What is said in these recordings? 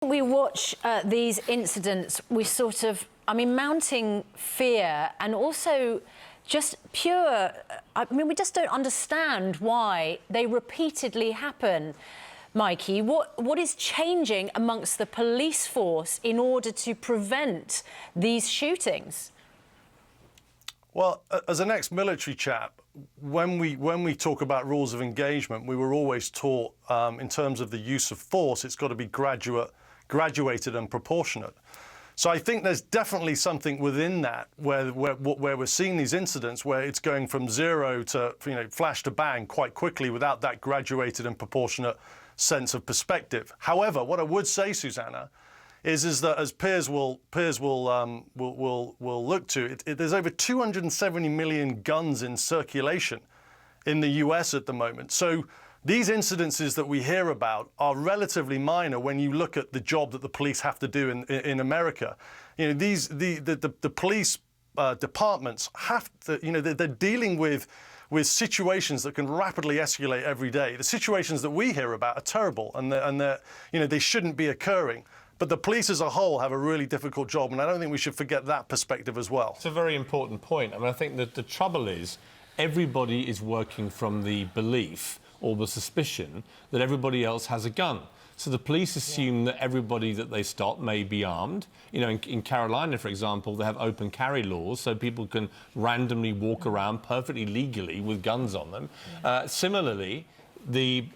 We watch these incidents, we sort of, mounting fear and also just pure, we just don't understand why they repeatedly happen. Mikey, what is changing amongst the police force in order to prevent these shootings? Well, as an ex-military chap, when we talk about rules of engagement, we were always taught in terms of the use of force, it's got to be graduated and proportionate. So I think there's definitely something within that where we're seeing these incidents where it's going from zero to flash to bang quite quickly without that graduated and proportionate sense of perspective. However, what I would say, Susanna, is that as Piers will look to, there's over 270 million guns in circulation in the US at the moment. So these incidences that we hear about are relatively minor when you look at the job that the police have to do in America. The police departments have to, they're dealing with situations that can rapidly escalate every day. The situations that we hear about are terrible, and they shouldn't be occurring. But the police as a whole have a really difficult job, and I don't think we should forget that perspective as well. It's a very important point. I think that the trouble is everybody is working from the belief or the suspicion that everybody else has a gun. So the police assume that everybody that they stop may be armed. In Carolina, for example, they have open carry laws, so people can randomly walk around perfectly legally with guns on them. Similarly, the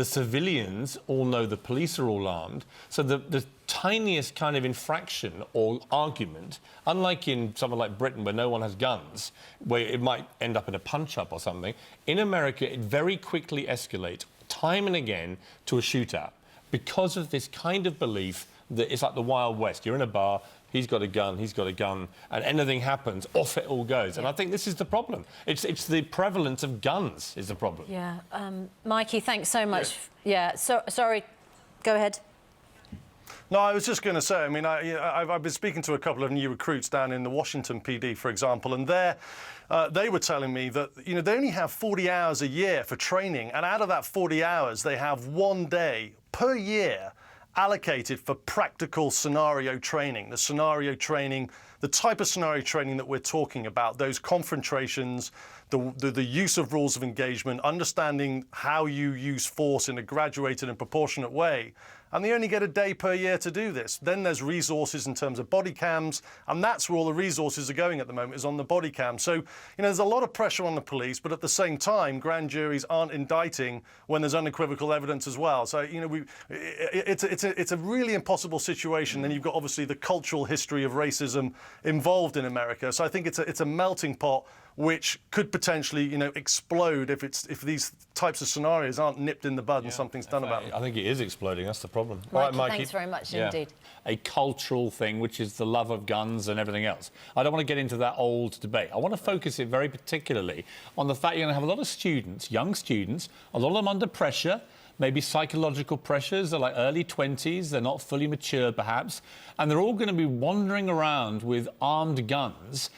civilians all know the police are all armed, so the tiniest kind of infraction or argument, unlike in somewhere like Britain where no one has guns, where it might end up in a punch-up or something, in America it very quickly escalates time and again to a shootout because of this kind of belief that it's like the Wild West. You're in a bar, he's got a gun, and anything happens, off it all goes. And I think this is the problem. It's the prevalence of guns is the problem. Yeah. Mikey, thanks so much. Yeah. Sorry. Go ahead. No, I was just going to say, I've been speaking to a couple of new recruits down in the Washington PD, for example, and they were telling me that, they only have 40 hours a year for training, and out of that 40 hours, they have 1 day per year allocated for practical scenario training. The type of scenario training that we're talking about, those confrontations, the use of rules of engagement, understanding how you use force in a graduated and proportionate way. And they only get a day per year to do this. Then there's resources in terms of body cams, and that's where all the resources are going at the moment, is on the body cam. So, there's a lot of pressure on the police, but at the same time, grand juries aren't indicting when there's unequivocal evidence as well. So, it's a really impossible situation. Then you've got, obviously, the cultural history of racism involved in America. So I think it's a melting pot which could potentially, explode if these types of scenarios aren't nipped in the bud and something's done about it. I think it is exploding. That's the problem. Mikey, all right, Mikey. Thanks very much indeed. A cultural thing, which is the love of guns and everything else. I don't want to get into that old debate. I want to focus it very particularly on the fact you're going to have a lot of students, young students, a lot of them under pressure, maybe psychological pressures. They're like early 20s, they're not fully mature perhaps, and they're all going to be wandering around with armed guns.